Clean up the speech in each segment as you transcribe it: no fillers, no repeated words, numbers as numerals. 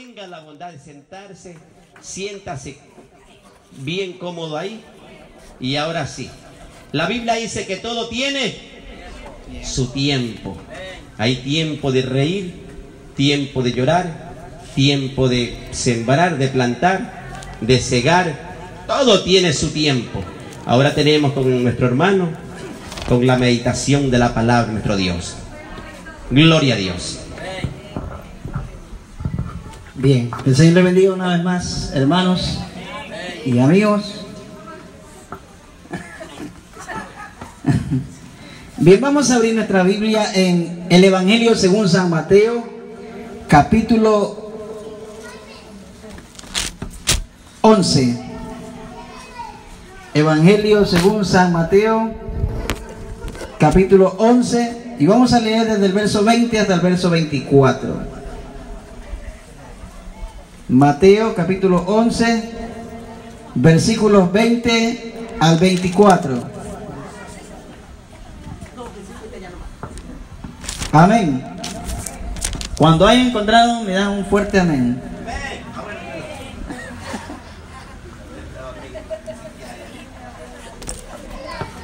Tenga la bondad de sentarse, siéntase bien cómodo ahí. Y ahora sí, la Biblia dice que todo tiene su tiempo. Hay tiempo de reír, tiempo de llorar, tiempo de sembrar, de plantar, de cegar. Todo tiene su tiempo. Ahora tenemos con nuestro hermano, con la meditación de la palabra de nuestro Dios. Gloria a Dios. Bien, el Señor le bendiga una vez más, hermanos y amigos. Bien, vamos a abrir nuestra Biblia en el Evangelio según San Mateo, capítulo 11. Evangelio según San Mateo, capítulo 11, y vamos a leer desde el verso 20 hasta el verso 24. Mateo capítulo 11, versículos 20 al 24. Amén. Cuando hayan encontrado, me dan un fuerte amén.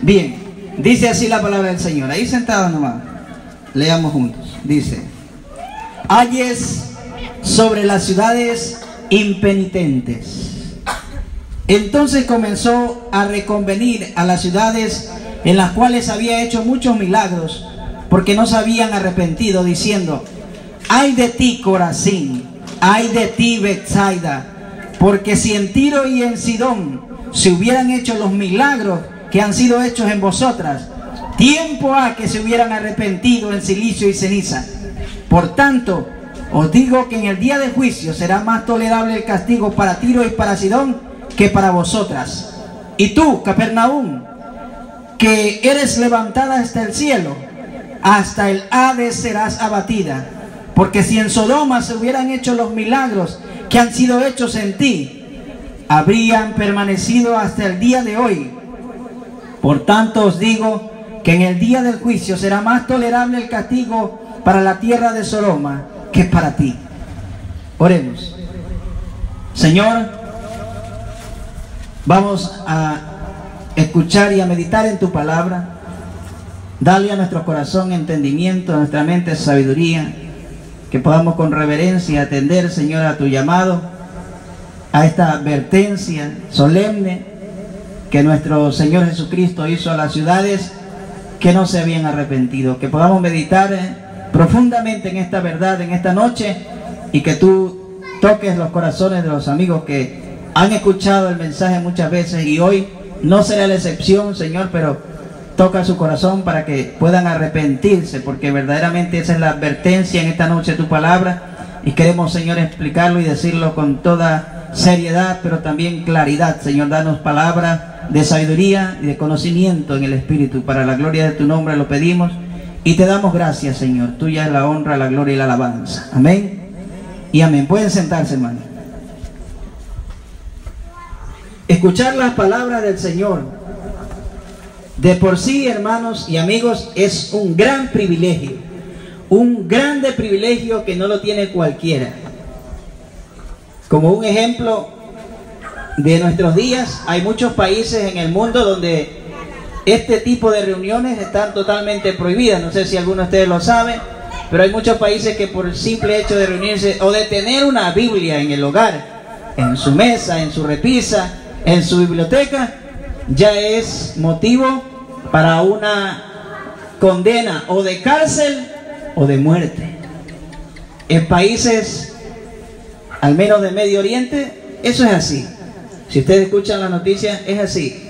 Bien, dice así la palabra del Señor. Ahí sentado nomás, leamos juntos. Dice: ayes sobre las ciudades impenitentes. Entonces comenzó a reconvenir a las ciudades en las cuales había hecho muchos milagros, porque no se habían arrepentido, diciendo: ay de ti, Corazín, ay de ti, Betsaida, porque si en Tiro y en Sidón se hubieran hecho los milagros que han sido hechos en vosotras, tiempo ha que se hubieran arrepentido en silicio y ceniza. Por tanto, os digo que en el día del juicio será más tolerable el castigo para Tiro y para Sidón que para vosotras. Y tú, Capernaum, que eres levantada hasta el cielo, hasta el Hades serás abatida. Porque si en Sodoma se hubieran hecho los milagros que han sido hechos en ti, habrían permanecido hasta el día de hoy. Por tanto os digo que en el día del juicio será más tolerable el castigo para la tierra de Sodoma que para ti. Oremos. Señor, vamos a escuchar y a meditar en tu palabra. Dale a nuestro corazón entendimiento, a nuestra mente sabiduría, que podamos con reverencia atender, Señor, a tu llamado, a esta advertencia solemne que nuestro Señor Jesucristo hizo a las ciudades que no se habían arrepentido. Que podamos meditar profundamente en esta verdad en esta noche, y que tú toques los corazones de los amigos que han escuchado el mensaje muchas veces, y hoy no será la excepción, Señor, pero toca su corazón para que puedan arrepentirse, porque verdaderamente esa es la advertencia en esta noche de tu palabra, y queremos, Señor, explicarlo y decirlo con toda seriedad, pero también claridad. Señor, danos palabra de sabiduría y de conocimiento en el Espíritu. Para la gloria de tu nombre lo pedimos y te damos gracias, Señor. Tuya es la honra, la gloria y la alabanza. Amén y amén. Pueden sentarse, hermano. Escuchar las palabras del Señor de por sí, hermanos y amigos, es un gran privilegio. Un grande privilegio que no lo tiene cualquiera. Como un ejemplo de nuestros días, hay muchos países en el mundo donde este tipo de reuniones están totalmente prohibidas. No sé si alguno de ustedes lo sabe, pero hay muchos países que por el simple hecho de reunirse o de tener una Biblia en el hogar, en su mesa, en su repisa, en su biblioteca, ya es motivo para una condena o de cárcel o de muerte. En países, al menos de Medio Oriente, eso es así. Si ustedes escuchan las noticias, es así.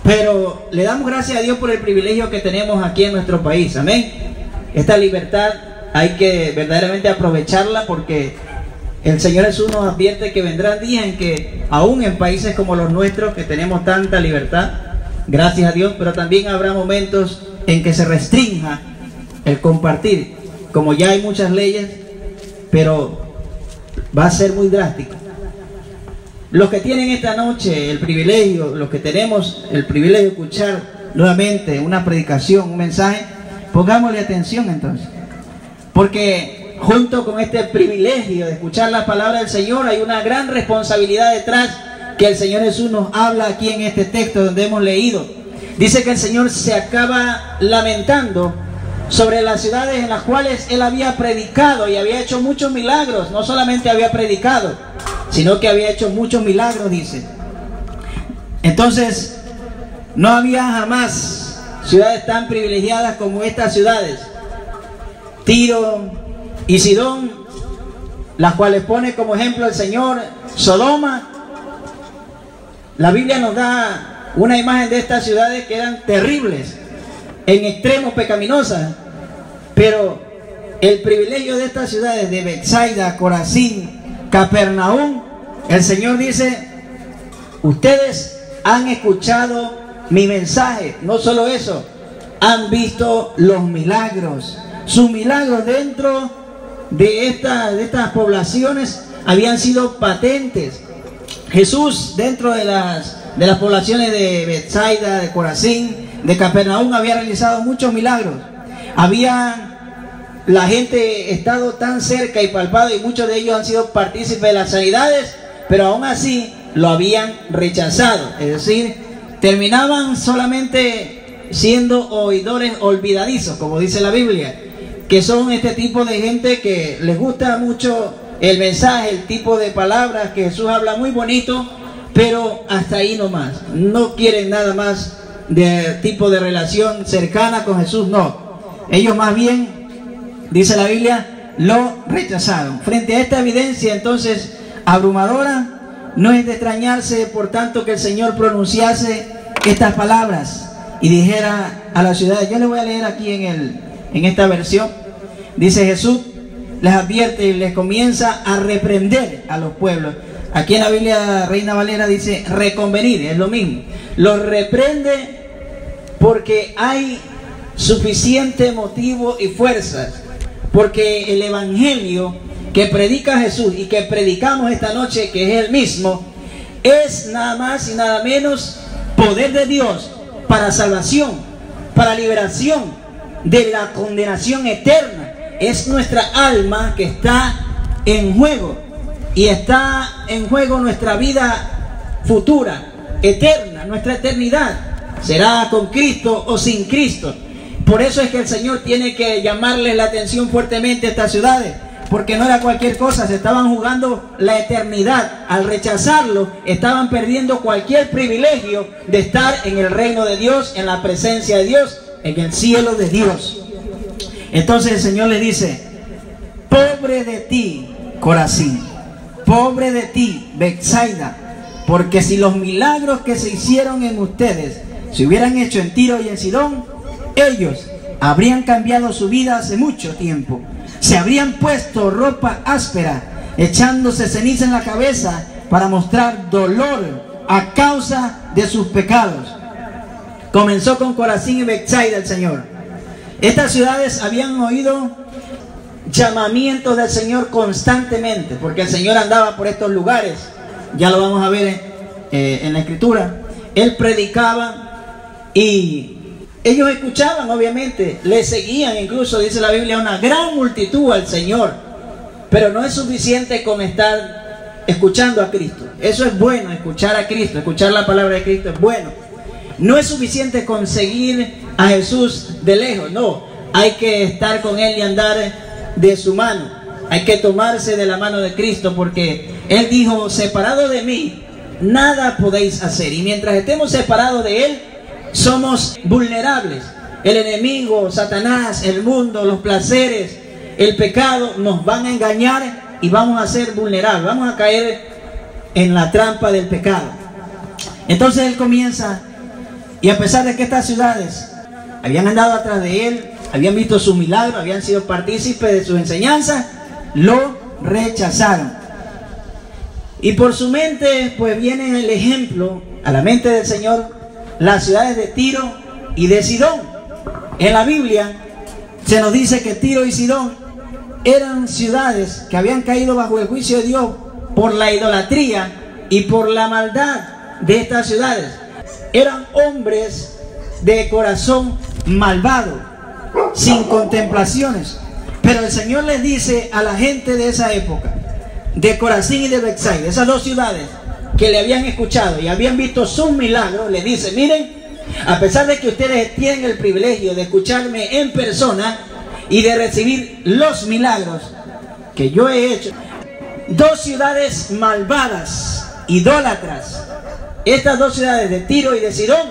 Pero le damos gracias a Dios por el privilegio que tenemos aquí en nuestro país. Amén. Esta libertad hay que verdaderamente aprovecharla, porque el Señor Jesús nos advierte que vendrán días en que, aún en países como los nuestros, que tenemos tanta libertad, gracias a Dios, pero también habrá momentos en que se restrinja el compartir, como ya hay muchas leyes, pero va a ser muy drástico. Los que tienen esta noche el privilegio, los que tenemos el privilegio de escuchar nuevamente una predicación, un mensaje, pongámosle atención entonces, porque junto con este privilegio de escuchar la palabra del Señor, hay una gran responsabilidad detrás que el Señor Jesús nos habla aquí en este texto donde hemos leído. Dice que el Señor se acaba lamentando sobre las ciudades en las cuales Él había predicado y había hecho muchos milagros. No solamente había predicado, sino que había hecho muchos milagros, dice. Entonces, no había jamás ciudades tan privilegiadas como estas ciudades, Tiro y Sidón, las cuales pone como ejemplo el Señor. Sodoma. La Biblia nos da una imagen de estas ciudades que eran terribles, en extremo pecaminosas, pero el privilegio de estas ciudades de Betsaida, Corazín, Capernaum, el Señor dice: ustedes han escuchado mi mensaje. No solo eso, han visto los milagros. Sus milagros dentro de estas poblaciones habían sido patentes. Jesús dentro de las poblaciones de Betsaida, de Corazín, de Capernaum, había realizado muchos milagros. La gente estado tan cerca y palpado, y muchos de ellos han sido partícipes de las sanidades, pero aún así lo habían rechazado. Es decir, terminaban solamente siendo oidores olvidadizos, como dice la Biblia, que son este tipo de gente que les gusta mucho el mensaje, el tipo de palabras que Jesús habla muy bonito, pero hasta ahí nomás. No quieren nada más de tipo de relación cercana con Jesús, no. Ellos más bien, dice la Biblia, lo rechazaron. Frente a esta evidencia entonces abrumadora, no es de extrañarse por tanto que el Señor pronunciase estas palabras y dijera a las ciudades. Yo les voy a leer aquí en esta versión. Dice: Jesús les advierte y les comienza a reprender a los pueblos. Aquí en la Biblia Reina Valera dice reconvenir, es lo mismo. Los reprende porque hay suficiente motivo y fuerzas, porque el evangelio que predica Jesús y que predicamos esta noche, que es el mismo, es nada más y nada menos poder de Dios para salvación, para liberación de la condenación eterna. Es nuestra alma que está en juego, y está en juego nuestra vida futura, eterna, nuestra eternidad. Será con Cristo o sin Cristo. Por eso es que el Señor tiene que llamarles la atención fuertemente a estas ciudades, porque no era cualquier cosa, se estaban jugando la eternidad. Al rechazarlo, estaban perdiendo cualquier privilegio de estar en el reino de Dios, en la presencia de Dios, en el cielo de Dios. Entonces el Señor le dice: pobre de ti, Corazín, pobre de ti, Betsaida, porque si los milagros que se hicieron en ustedes se hubieran hecho en Tiro y en Sidón, ellos habrían cambiado su vida hace mucho tiempo. Se habrían puesto ropa áspera, echándose ceniza en la cabeza para mostrar dolor a causa de sus pecados. Comenzó con Corazín y Betsaida el Señor. Estas ciudades habían oído llamamientos del Señor constantemente, porque el Señor andaba por estos lugares. Ya lo vamos a ver en la Escritura. Él predicaba y ellos escuchaban, obviamente, le seguían, incluso dice la Biblia, una gran multitud al Señor. Pero no es suficiente con estar escuchando a Cristo. Eso es bueno, escuchar a Cristo, escuchar la palabra de Cristo es bueno. No es suficiente con seguir a Jesús de lejos, no. Hay que estar con Él y andar de su mano. Hay que tomarse de la mano de Cristo, porque Él dijo: separado de mí, nada podéis hacer. Y mientras estemos separados de Él, somos vulnerables. El enemigo, Satanás, el mundo, los placeres, el pecado nos van a engañar y vamos a ser vulnerables. Vamos a caer en la trampa del pecado. Entonces Él comienza, y a pesar de que estas ciudades habían andado atrás de Él, habían visto sus milagros, habían sido partícipes de sus enseñanzas, lo rechazaron. Y por su mente pues viene el ejemplo a la mente del Señor, las ciudades de Tiro y de Sidón. En la Biblia se nos dice que Tiro y Sidón eran ciudades que habían caído bajo el juicio de Dios por la idolatría y por la maldad de estas ciudades. Eran hombres de corazón malvado, sin contemplaciones. Pero el Señor les dice a la gente de esa época, de Corazín y de Betsaida, esas dos ciudades que le habían escuchado y habían visto sus milagros, les dice: miren, a pesar de que ustedes tienen el privilegio de escucharme en persona y de recibir los milagros que yo he hecho, dos ciudades malvadas, idólatras, estas dos ciudades de Tiro y de Sidón,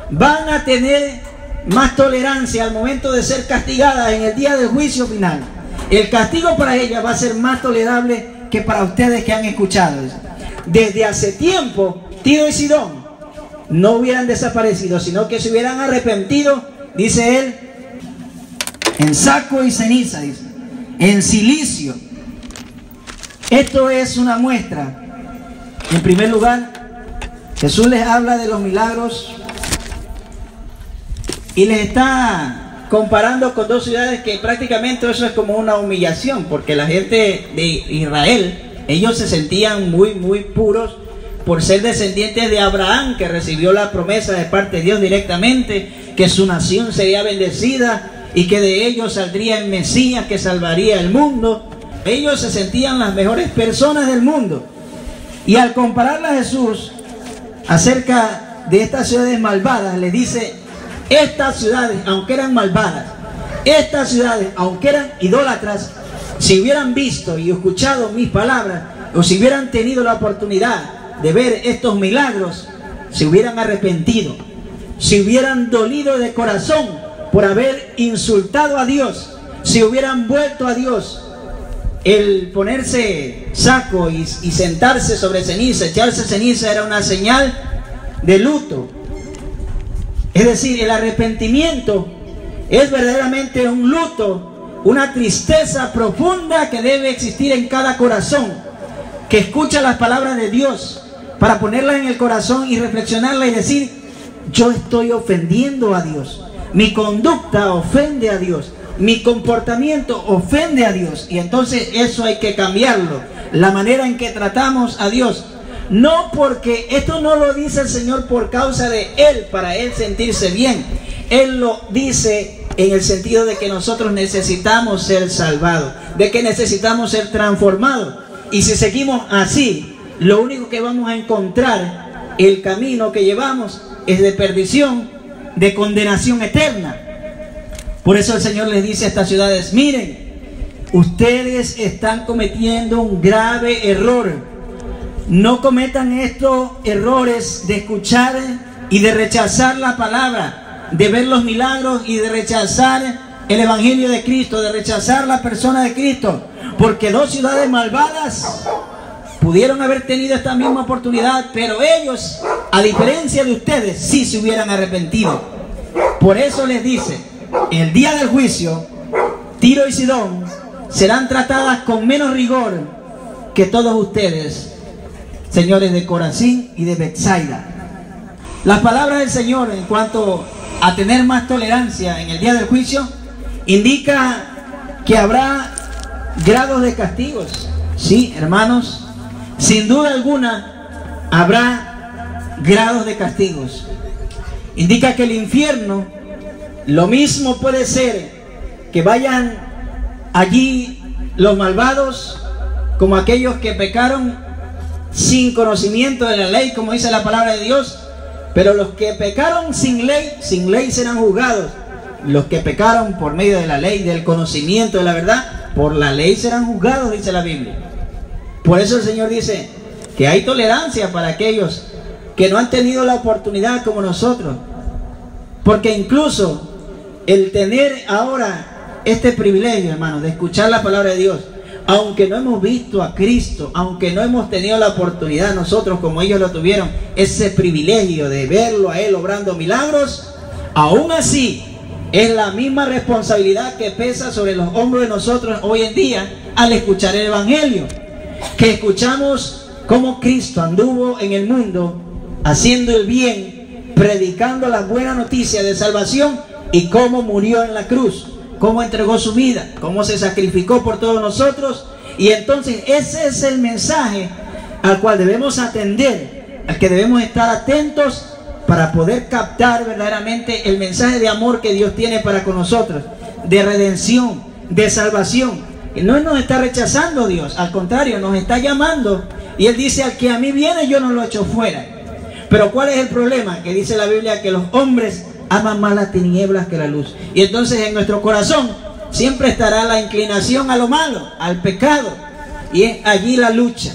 van a tener más tolerancia al momento de ser castigadas en el día del juicio final. El castigo para ellas va a ser más tolerable que para ustedes que han escuchado. Desde hace tiempo, Tiro y Sidón no hubieran desaparecido, sino que se hubieran arrepentido, dice él, en saco y ceniza, dice, en silicio. Esto es una muestra. En primer lugar, Jesús les habla de los milagros y les está comparando con dos ciudades que prácticamente eso es como una humillación, porque la gente de Israel, ellos se sentían muy puros por ser descendientes de Abraham, que recibió la promesa de parte de Dios directamente, que su nación sería bendecida y que de ellos saldría el Mesías que salvaría el mundo. Ellos se sentían las mejores personas del mundo. Y al compararla a Jesús acerca de estas ciudades malvadas, le dice: estas ciudades, aunque eran malvadas, estas ciudades, aunque eran idólatras, si hubieran visto y escuchado mis palabras, o si hubieran tenido la oportunidad de ver estos milagros, se hubieran arrepentido, se hubieran dolido de corazón por haber insultado a Dios, se hubieran vuelto a Dios. El ponerse saco y sentarse sobre ceniza, echarse ceniza, era una señal de luto. Es decir, el arrepentimiento es verdaderamente un luto, una tristeza profunda que debe existir en cada corazón que escucha las palabras de Dios, para ponerlas en el corazón y reflexionarlas y decir: yo estoy ofendiendo a Dios, mi conducta ofende a Dios, mi comportamiento ofende a Dios, y entonces eso hay que cambiarlo, la manera en que tratamos a Dios. No, porque esto no lo dice el Señor por causa de Él, para Él sentirse bien. Él lo dice en el sentido de que nosotros necesitamos ser salvados, de que necesitamos ser transformados. Y si seguimos así, lo único que vamos a encontrar, el camino que llevamos, es de perdición, de condenación eterna. Por eso el Señor les dice a estas ciudades: miren, ustedes están cometiendo un grave error. No cometan estos errores de escuchar y de rechazar la palabra, de ver los milagros y de rechazar el Evangelio de Cristo, de rechazar la persona de Cristo. Porque dos ciudades malvadas pudieron haber tenido esta misma oportunidad, pero ellos, a diferencia de ustedes, sí se hubieran arrepentido. Por eso les dice: el día del juicio, Tiro y Sidón serán tratadas con menos rigor que todos ustedes, señores de Corazín y de Betsaida. Las palabras del Señor en cuanto a tener más tolerancia en el día del juicio indica que habrá grados de castigos. Sí, hermanos, sin duda alguna habrá grados de castigos. Indica que el infierno, lo mismo puede ser que vayan allí los malvados como aquellos que pecaron sin conocimiento de la ley, como dice la palabra de Dios. Pero los que pecaron sin ley serán juzgados. Los que pecaron por medio de la ley, del conocimiento de la verdad, por la ley serán juzgados, dice la Biblia. Por eso el Señor dice que hay tolerancia para aquellos que no han tenido la oportunidad como nosotros. Porque incluso el tener ahora este privilegio, hermanos, de escuchar la palabra de Dios, aunque no hemos visto a Cristo, aunque no hemos tenido la oportunidad nosotros como ellos lo tuvieron, ese privilegio de verlo a Él obrando milagros, aún así es la misma responsabilidad que pesa sobre los hombros de nosotros hoy en día al escuchar el Evangelio. Que escuchamos cómo Cristo anduvo en el mundo haciendo el bien, predicando la buena noticia de salvación, y cómo murió en la cruz, cómo entregó su vida, cómo se sacrificó por todos nosotros. Y entonces ese es el mensaje al cual debemos atender, al que debemos estar atentos para poder captar verdaderamente el mensaje de amor que Dios tiene para con nosotros, de redención, de salvación. Y no nos está rechazando Dios, al contrario, nos está llamando. Y Él dice, al que a mí viene, yo no lo echo fuera. Pero ¿cuál es el problema? Que dice la Biblia que los hombres aman más las tinieblas que la luz. Y entonces en nuestro corazón siempre estará la inclinación a lo malo, al pecado. Y es allí la lucha,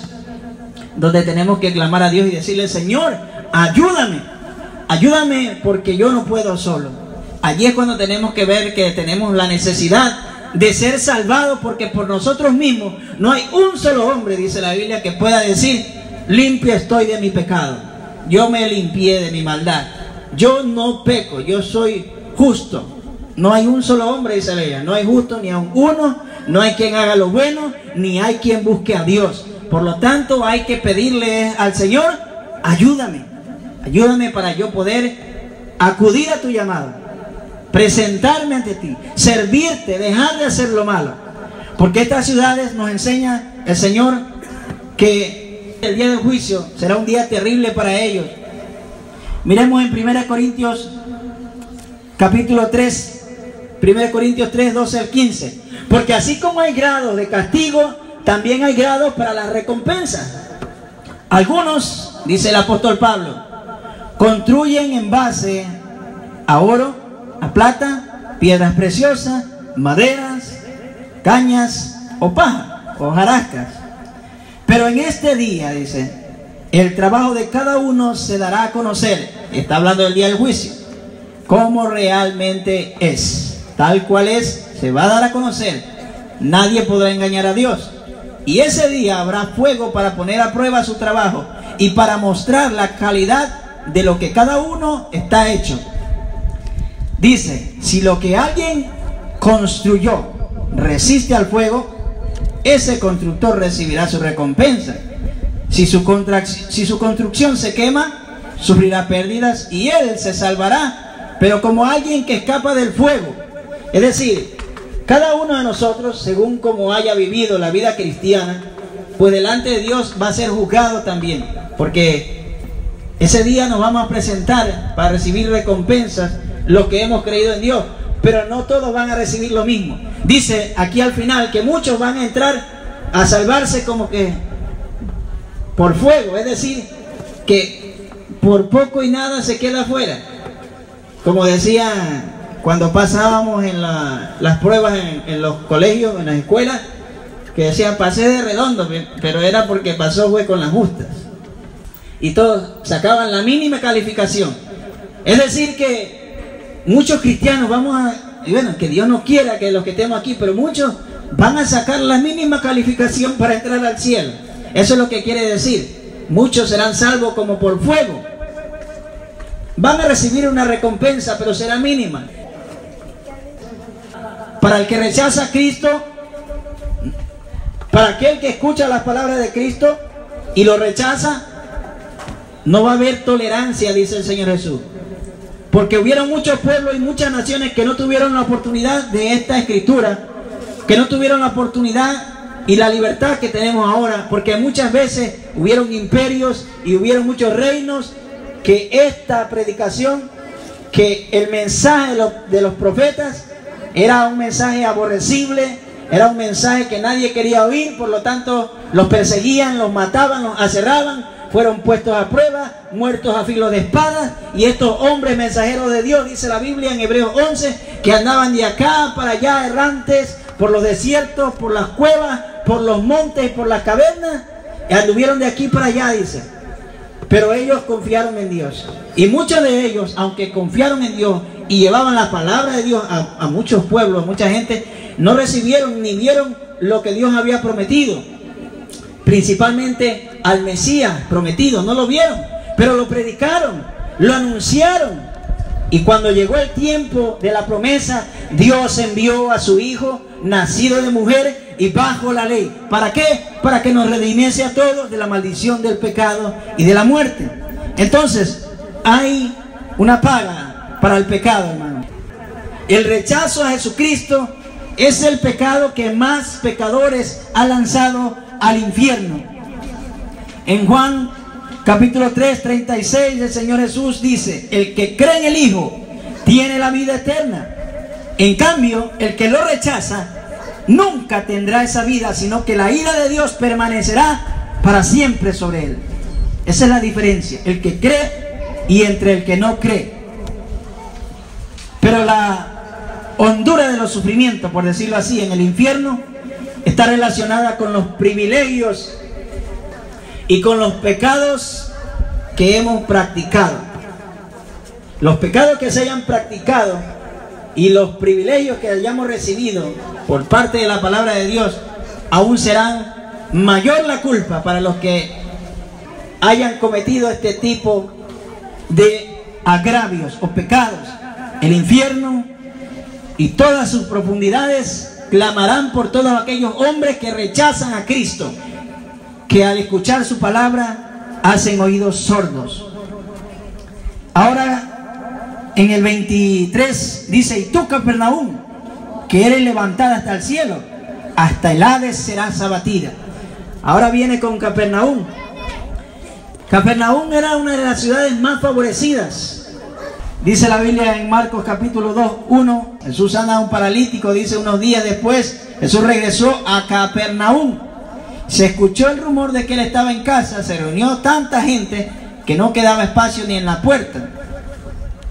donde tenemos que clamar a Dios y decirle, Señor, ayúdame, ayúdame porque yo no puedo solo. Allí es cuando tenemos que ver que tenemos la necesidad de ser salvados, porque por nosotros mismos no hay un solo hombre, dice la Biblia, que pueda decir, limpio estoy de mi pecado. Yo me limpié de mi maldad. Yo no peco, yo soy justo. No hay un solo hombre, dice la Biblia. No hay justo ni aun uno. No hay quien haga lo bueno, ni hay quien busque a Dios. Por lo tanto, hay que pedirle al Señor, ayúdame. Ayúdame para yo poder acudir a tu llamado, presentarme ante ti, servirte, dejar de hacer lo malo. Porque estas ciudades nos enseña el Señor que el día del juicio será un día terrible para ellos. Miremos en 1 Corintios capítulo 3, 1 Corintios 3, 12 al 15. Porque así como hay grados de castigo, también hay grados para la recompensa. Algunos, dice el apóstol Pablo, construyen en base a oro, a plata, piedras preciosas, maderas, cañas o paja, o hojarascas. Pero en este día, dice, el trabajo de cada uno se dará a conocer. Está hablando del día del juicio. Cómo realmente es. Tal cual es, se va a dar a conocer. Nadie podrá engañar a Dios. Y ese día habrá fuego para poner a prueba su trabajo y para mostrar la calidad de lo que cada uno está hecho. Dice, si lo que alguien construyó resiste al fuego, ese constructor recibirá su recompensa. Si su construcción se quema, sufrirá pérdidas y él se salvará, pero como alguien que escapa del fuego. Es decir, cada uno de nosotros, según como haya vivido la vida cristiana, pues delante de Dios va a ser juzgado también, porque ese día nos vamos a presentar para recibir recompensas los que hemos creído en Dios, pero no todos van a recibir lo mismo. Dice aquí al final que muchos van a entrar a salvarse como que por fuego, es decir, que por poco y nada se queda afuera. Como decía cuando pasábamos en las pruebas en los colegios, en las escuelas, que decía pasé de redondo, pero era porque pasó fue con las justas. Y todos sacaban la mínima calificación. Es decir que muchos cristianos y bueno, que Dios no quiera que los que estemos aquí, pero muchos van a sacar la mínima calificación para entrar al cielo. Eso es lo que quiere decir. Muchos serán salvos como por fuego. Van a recibir una recompensa, pero será mínima. Para el que rechaza a Cristo, para aquel que escucha las palabras de Cristo y lo rechaza, no va a haber tolerancia, dice el Señor Jesús. Porque hubieron muchos pueblos y muchas naciones que no tuvieron la oportunidad de esta escritura, que no tuvieron la oportunidad y la libertad que tenemos ahora, porque muchas veces hubieron imperios y hubieron muchos reinos que esta predicación, que el mensaje de los profetas era un mensaje aborrecible, era un mensaje que nadie quería oír, por lo tanto los perseguían, los mataban, los aserraban, fueron puestos a prueba, muertos a filo de espada. Y estos hombres mensajeros de Dios, dice la Biblia en Hebreos 11, que andaban de acá para allá errantes por los desiertos, por las cuevas, por los montes y por las cavernas, y anduvieron de aquí para allá, dice. Pero ellos confiaron en Dios. Y muchos de ellos, aunque confiaron en Dios y llevaban la palabra de Dios a muchos pueblos, a mucha gente, no recibieron ni vieron lo que Dios había prometido. Principalmente al Mesías prometido, no lo vieron, pero lo predicaron, lo anunciaron. Y cuando llegó el tiempo de la promesa, Dios envió a su Hijo, nacido de mujer y bajo la ley. ¿Para qué? Para que nos redimiese a todos de la maldición del pecado y de la muerte. Entonces, hay una paga para el pecado, hermano. El rechazo a Jesucristo es el pecado que más pecadores ha lanzado al infierno. En Juan capítulo 3, 36, el Señor Jesús dice: el que cree en el Hijo tiene la vida eterna. En cambio, el que lo rechaza nunca tendrá esa vida, sino que la ira de Dios permanecerá para siempre sobre él. Esa es la diferencia, el que cree y entre el que no cree. Pero la hondura de los sufrimientos, por decirlo así, en el infierno, está relacionada con los privilegios y con los pecados que hemos practicado. Los pecados que se hayan practicado y los privilegios que hayamos recibido por parte de la palabra de Dios, aún serán mayor la culpa para los que hayan cometido este tipo de agravios o pecados. El infierno y todas sus profundidades clamarán por todos aquellos hombres que rechazan a Cristo, que al escuchar su palabra hacen oídos sordos. Ahora en el 23 dice: y tú, Capernaum, que eres levantada hasta el cielo, hasta el Hades serás abatida. Ahora viene con Capernaum. Capernaum era una de las ciudades más favorecidas. Dice la Biblia en Marcos capítulo 2, 1, Jesús sana a un paralítico, dice unos días después, Jesús regresó a Capernaum. Se escuchó el rumor de que él estaba en casa, se reunió tanta gente que no quedaba espacio ni en la puerta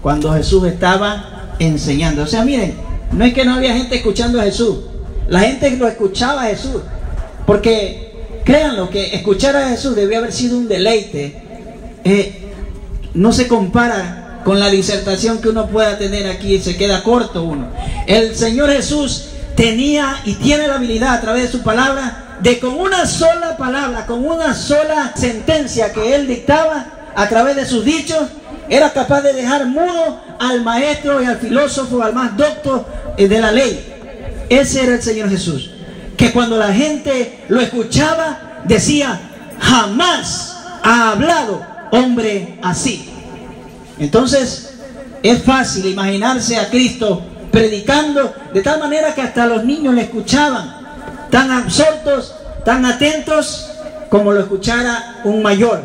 cuando Jesús estaba enseñando. O sea, miren, no es que no había gente escuchando a Jesús, la gente lo escuchaba a Jesús, porque créanlo que escuchar a Jesús debió haber sido un deleite. No se compara con la disertación que uno pueda tener aquí, se queda corto uno. El Señor Jesús tenía y tiene la habilidad a través de su palabra de, con una sola palabra, con una sola sentencia que él dictaba a través de sus dichos, era capaz de dejar mudo al maestro y al filósofo, al más docto de la ley. Ese era el Señor Jesús, que cuando la gente lo escuchaba decía: jamás ha hablado hombre así. Entonces es fácil imaginarse a Cristo predicando de tal manera que hasta los niños le escuchaban, tan absortos, tan atentos como lo escuchara un mayor.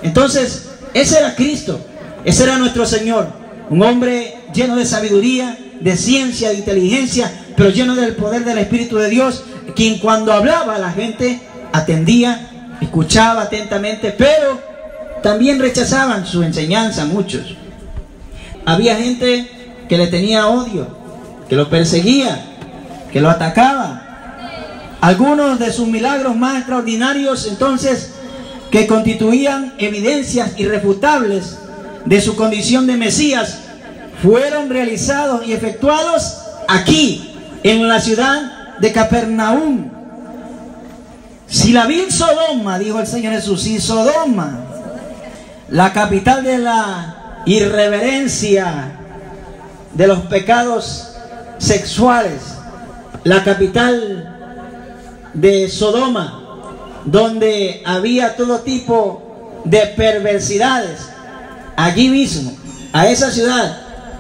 Entonces ese era Cristo, ese era nuestro Señor, un hombre lleno de sabiduría, de ciencia, de inteligencia, pero lleno del poder del Espíritu de Dios, quien cuando hablaba la gente atendía, escuchaba atentamente, pero también rechazaban su enseñanza muchos. Había gente que le tenía odio, que lo perseguía, que lo atacaba. Algunos de sus milagros más extraordinarios, entonces, que constituían evidencias irrefutables de su condición de Mesías, fueron realizados y efectuados aquí, en la ciudad de Capernaum. Si la vil Sodoma, dijo el Señor Jesús, si Sodoma, la capital de la irreverencia, de los pecados sexuales, la capital de Sodoma, donde había todo tipo de perversidades, allí mismo, a esa ciudad,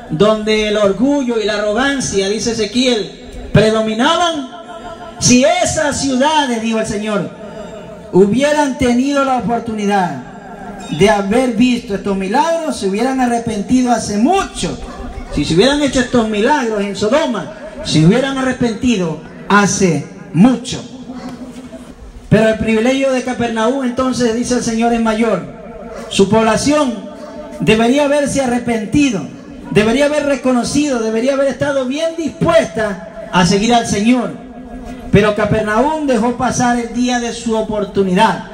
donde el orgullo y la arrogancia, dice Ezequiel, predominaban, si esas ciudades, dijo el Señor, hubieran tenido la oportunidad de haber visto estos milagros, se hubieran arrepentido hace mucho. Si se hubieran hecho estos milagros en Sodoma, se hubieran arrepentido hace mucho. Pero el privilegio de Capernaum, entonces, dice el Señor, es mayor. Su población debería haberse arrepentido, debería haber reconocido, debería haber estado bien dispuesta a seguir al Señor. Pero Capernaum dejó pasar el día de su oportunidad.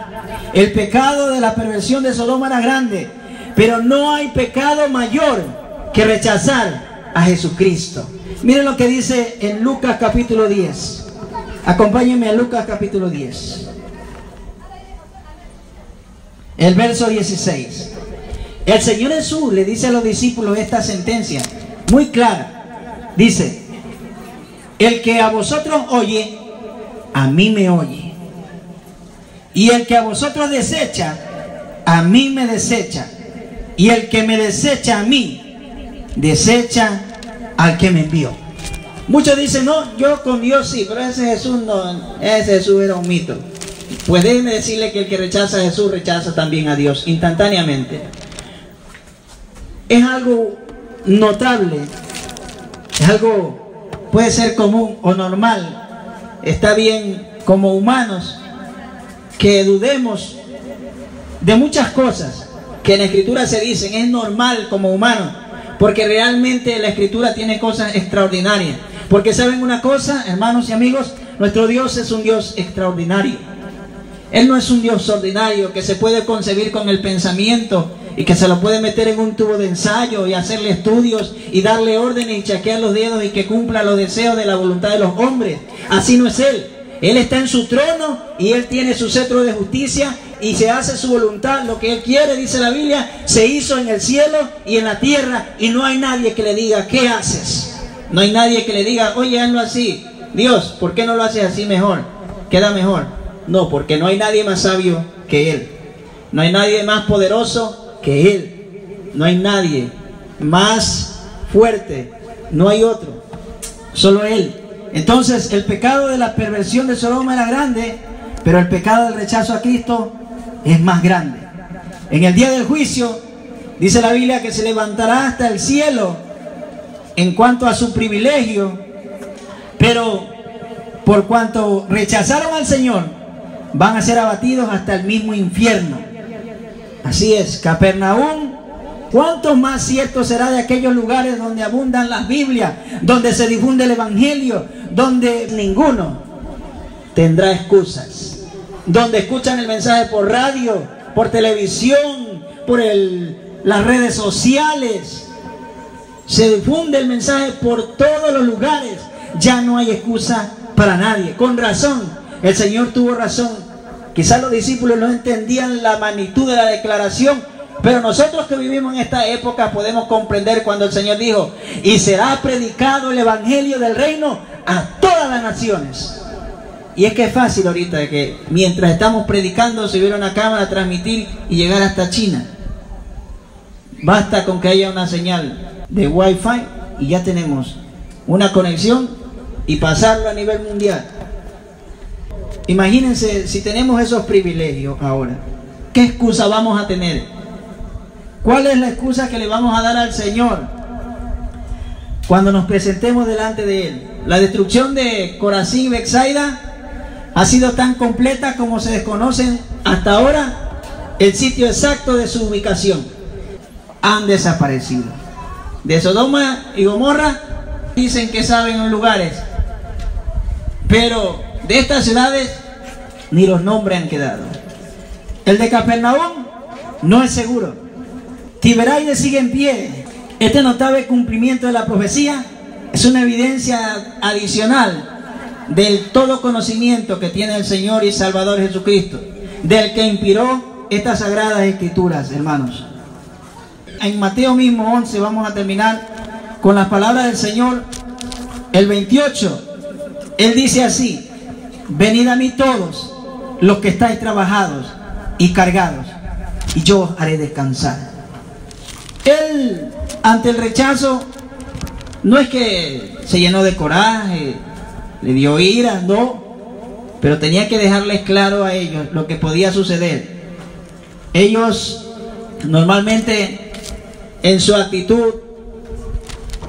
El pecado de la perversión de Sodoma era grande, pero no hay pecado mayor que rechazar a Jesucristo. Miren lo que dice en Lucas capítulo 10. Acompáñenme a Lucas capítulo 10. El verso 16. El Señor Jesús le dice a los discípulos esta sentencia muy clara. Dice: el que a vosotros oye, a mí me oye. Y el que a vosotros desecha, a mí me desecha. Y el que me desecha a mí, desecha al que me envió. Muchos dicen: no, yo con Dios sí, pero ese Jesús no, ese Jesús era un mito. Pues déjenme decirle que el que rechaza a Jesús, rechaza también a Dios, instantáneamente. Es algo notable, es algo, puede ser común o normal, está bien como humanos que dudemos de muchas cosas que en la Escritura se dicen. Es normal como humanos, porque realmente la Escritura tiene cosas extraordinarias. Porque saben una cosa, hermanos y amigos, nuestro Dios es un Dios extraordinario. Él no es un Dios ordinario que se puede concebir con el pensamiento y que se lo puede meter en un tubo de ensayo y hacerle estudios y darle órdenes y chaquear los dedos y que cumpla los deseos de la voluntad de los hombres. Así no es Él. Él está en su trono y Él tiene su cetro de justicia y se hace su voluntad. Lo que Él quiere, dice la Biblia, se hizo en el cielo y en la tierra, y no hay nadie que le diga, ¿qué haces? No hay nadie que le diga, oye, hazlo así. Dios, ¿por qué no lo haces así mejor? Queda mejor. No, porque no hay nadie más sabio que Él. No hay nadie más poderoso que Él. No hay nadie más fuerte. No hay otro. Solo Él. Entonces, el pecado de la perversión de Sodoma era grande, pero el pecado del rechazo a Cristo es más grande. En el día del juicio, dice la Biblia que se levantará hasta el cielo en cuanto a su privilegio, pero por cuanto rechazaron al Señor, van a ser abatidos hasta el mismo infierno. Así es, Capernaum, ¿cuánto más cierto será de aquellos lugares donde abundan las Biblias, donde se difunde el Evangelio, donde ninguno tendrá excusas, donde escuchan el mensaje por radio, por televisión, por las redes sociales, se difunde el mensaje por todos los lugares? Ya no hay excusa para nadie. Con razón, el Señor tuvo razón. Quizás los discípulos no entendían la magnitud de la declaración, pero nosotros que vivimos en esta época podemos comprender cuando el Señor dijo, y será predicado el Evangelio del reino a todas las naciones. Y es que es fácil ahorita de que mientras estamos predicando se hubiera una cámara a transmitir y llegar hasta China. Basta con que haya una señal de Wi-Fi y ya tenemos una conexión y pasarlo a nivel mundial. Imagínense si tenemos esos privilegios ahora, ¿qué excusa vamos a tener? ¿Cuál es la excusa que le vamos a dar al Señor cuando nos presentemos delante de Él? La destrucción de Corazín y Betsaida ha sido tan completa como se desconocen hasta ahora el sitio exacto de su ubicación. Han desaparecido. De Sodoma y Gomorra dicen que saben los lugares, pero de estas ciudades ni los nombres han quedado. El de Capernaum no es seguro. Tiberaide sigue en pie. Este notable cumplimiento de la profecía es una evidencia adicional del todo conocimiento que tiene el Señor y Salvador Jesucristo, del que inspiró estas sagradas escrituras, hermanos. En Mateo mismo 11 vamos a terminar con las palabras del Señor. El 28, Él dice así: venid a mí todos los que estáis trabajados y cargados, y yo os haré descansar. Él, ante el rechazo, no es que se llenó de coraje, le dio ira, no, pero tenía que dejarles claro a ellos lo que podía suceder. Ellos normalmente en su actitud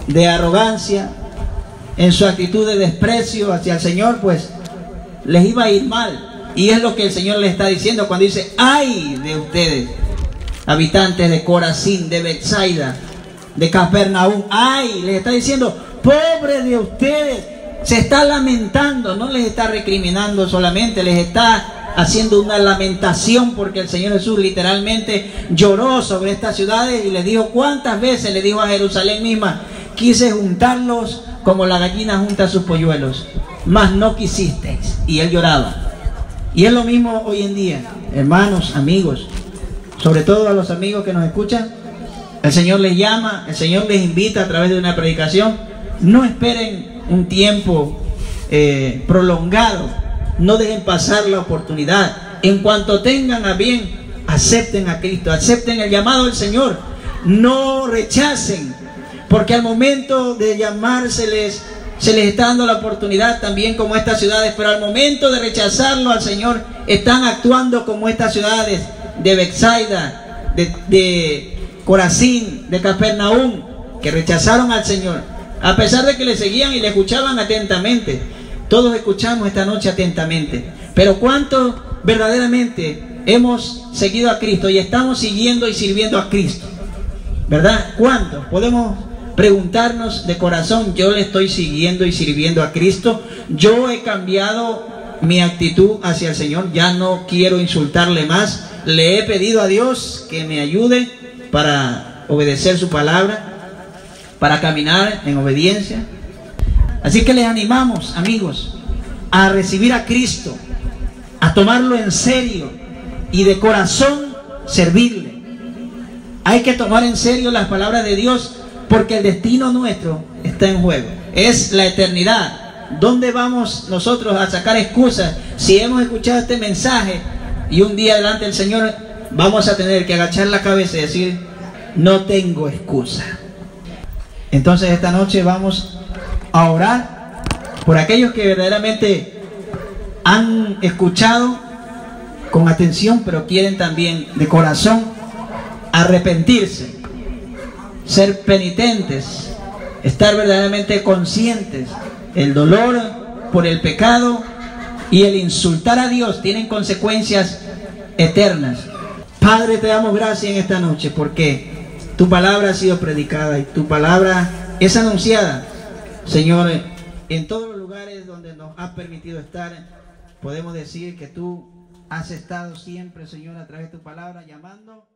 de arrogancia, en su actitud de desprecio hacia el Señor, pues les iba a ir mal. Y es lo que el Señor les está diciendo cuando dice: ay de ustedes, habitantes de Corazín, de Betsaida, de Capernaum. Ay, les está diciendo: pobre de ustedes. Se está lamentando, no les está recriminando solamente, les está haciendo una lamentación, porque el Señor Jesús literalmente lloró sobre estas ciudades y les dijo: cuántas veces le dijo a Jerusalén misma: quise juntarlos como la gallina junta sus polluelos, mas no quisisteis. Y Él lloraba. Y es lo mismo hoy en día, hermanos, amigos, sobre todo a los amigos que nos escuchan. El Señor les llama, el Señor les invita a través de una predicación. No esperen un tiempo prolongado, no dejen pasar la oportunidad. En cuanto tengan a bien, acepten a Cristo, acepten el llamado del Señor, no rechacen, porque al momento de llamárseles se les está dando la oportunidad también como estas ciudades, pero al momento de rechazarlo al Señor están actuando como estas ciudades de Betsaida, de Corazín, de Capernaum, que rechazaron al Señor, a pesar de que le seguían y le escuchaban atentamente. Todos escuchamos esta noche atentamente, pero ¿cuántos verdaderamente hemos seguido a Cristo y estamos siguiendo y sirviendo a Cristo? ¿Verdad? ¿Cuántos? Podemos preguntarnos de corazón: yo le estoy siguiendo y sirviendo a Cristo. Yo he cambiado mi actitud hacia el Señor, ya no quiero insultarle más. Le he pedido a Dios que me ayude para obedecer su palabra, para caminar en obediencia. Así que les animamos, amigos, a recibir a Cristo, a tomarlo en serio y de corazón servirle. Hay que tomar en serio las palabras de Dios, porque el destino nuestro está en juego. Es la eternidad. ¿Dónde vamos nosotros a sacar excusas si hemos escuchado este mensaje y un día delante del Señor vamos a tener que agachar la cabeza y decir: no tengo excusa? Entonces esta noche vamos a orar por aquellos que verdaderamente han escuchado con atención, pero quieren también de corazón arrepentirse, ser penitentes, estar verdaderamente conscientes. El dolor por el pecado y el insultar a Dios tienen consecuencias eternas. Padre, te damos gracias en esta noche porque tu palabra ha sido predicada y tu palabra es anunciada, Señor, en todos los lugares donde nos has permitido estar. Podemos decir que tú has estado siempre, Señor, a través de tu palabra llamando